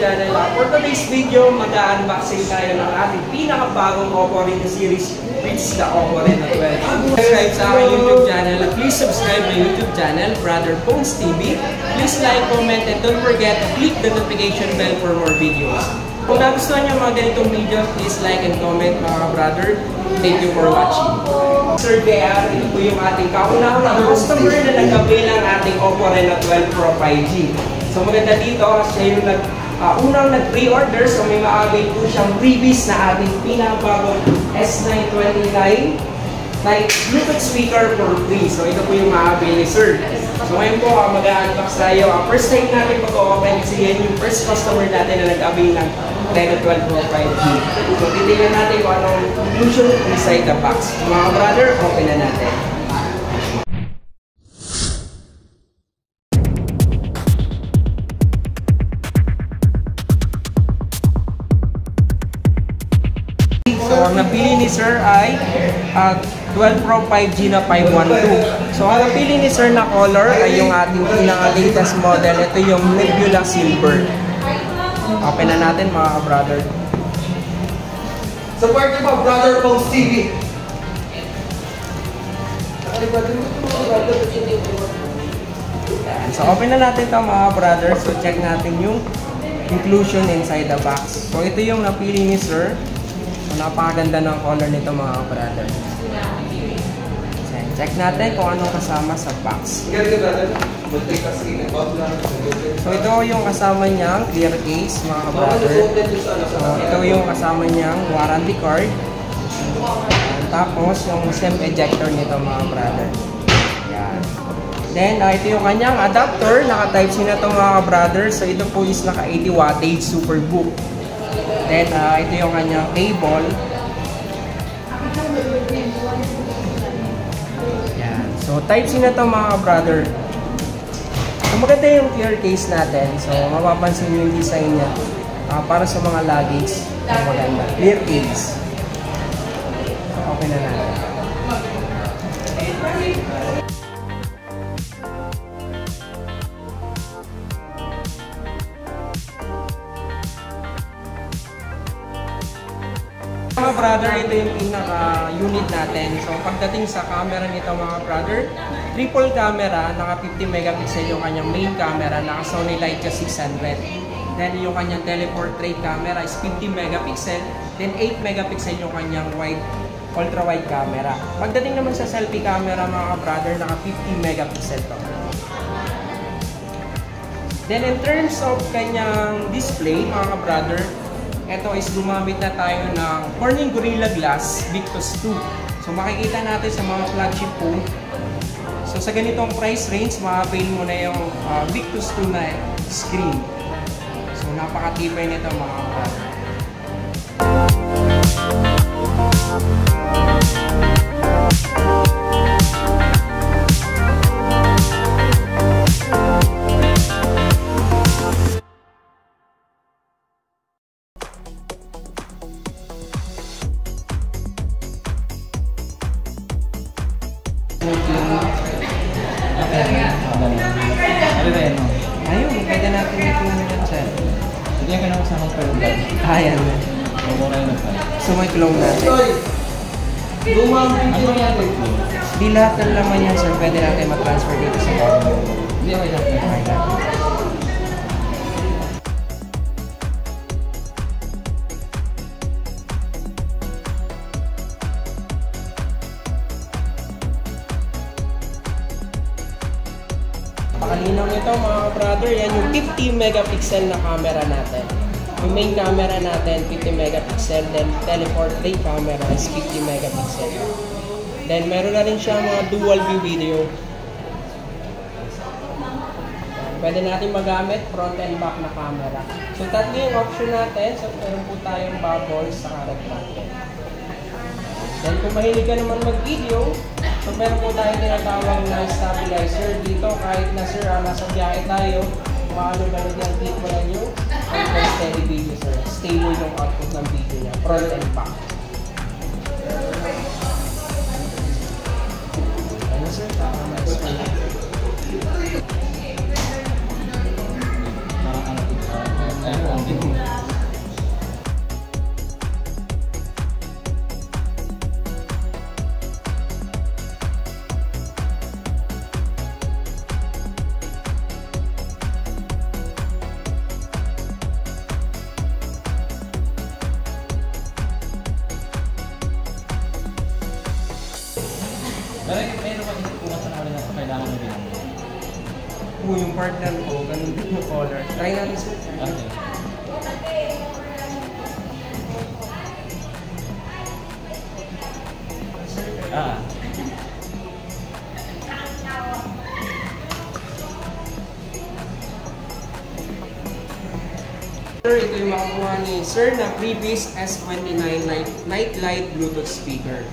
channel. For today's video, mag-unboxing tayo ng ating pinakabagong Oppo Reno series, which is the Oppo Reno 12. Subscribe sa aking YouTube channel. Please subscribe my YouTube channel, Brother Phones TV. Please like, comment, and don't forget to click the notification bell for more videos. Kung nagustuhan nyo mga ganitong video, please like and comment mga brother. Thank you for watching. Sir Bear, ito po yung ating kauna-unang customer na nag-avail ng ating Oppo Reno 12 Pro 5G. So maganda dito, siya yung unang nag-pre-order. So may ma-avail po siyang freebies na ating pinakabagong S929 na Bluetooth speaker for free. So ito po yung ma-avail ni Sir. So ngayon po, mag-unbox tayo. First time natin mag-open kasi yan yung first customer natin na nag-avail ng Reno 12 Pro 5G. So titignan natin kung anong inclusion inside the box. Mga brother, open na natin. So ang napili ni Sir ay 12 Pro 5G na 512. So ang napili ni Sir na color ay yung ating pinaka-latest model. Ito yung Nebula Silver. Open na natin mga brother. Support mo Brother Phones TV. So open na natin ito mga brother. So check natin yung inclusion inside the box. So ito yung napili ni Sir. So, napakaganda ng color nito mga brother. So, check natin kung anong kasama sa box. So ito yung kasama niyang clear case mga brother. So ito yung kasama niyang warranty card. Tapos yung SIM ejector nito mga brother. Yan. Then ito yung kanyang adapter. Naka-Type-C na ito mga brother. So ito po is naka 80 wattage Superbook. Then, ito yung kanyang cable. Yan. So, Type-C na ito mga brother. So, maganda yung clear case natin. So, mapapansin nyo yung design niya. Para sa mga luggage, maganda. Clear case. So, okay na natin. Mga brother, ito yung pinaka-unit natin. So pagdating sa camera nito mga brother, triple camera, naka 50 megapixel yung kanyang main camera, naka Sony Leica 600. Then yung kanyang teleportrait camera is 50 megapixel, then 8 megapixel yung kanyang ultra-wide camera. Pagdating naman sa selfie camera mga brother, naka 50 megapixel to. Then in terms of kanyang display mga brother, ito is gumamit na tayo ng Corning Gorilla Glass Victus 2. So makikita natin sa mga flagship phone. So sa ganitong price range, ma-avail mo na yung Victus 2 na screen. So napakatibay nito mga brother. Ayun, pwede natin ito yung sir. Hindi ka na kasama ng clone. Ayan. So may clone natin. Lumang video natin. Di lahat ng laman yan sir, pwede natin ma-transfer dito sa camera. Hindi ako natin. Pakalinaw nito mga brother, yan yung 50 megapixel na camera natin. Yung main camera natin, 50 megapixel, then teleportrait camera is 50 megapixel. Then meron na rin siya mga dual view video. Pwede natin magamit front and back na camera. So tatlo yung option natin. So meron po tayong bubbles sa rectangle. Then kung mahilig ka naman mag-video, so meron po tayong tinatawag na stabilizer dito. Kahit na sir, nasa biyahe tayo, maano-gano'n yung click mo lang yung steady video sir. Stable yung output ng video niya, front and back. Ano sir? Meron ba kung sa nakalala na kailangan mo bilang? Kung yung partner ko, ganun din yung color. Try natin sir. Okay. Ah. Sir, ito yung makakuha ni Sir na Freebies S29 Nightlight Bluetooth speaker.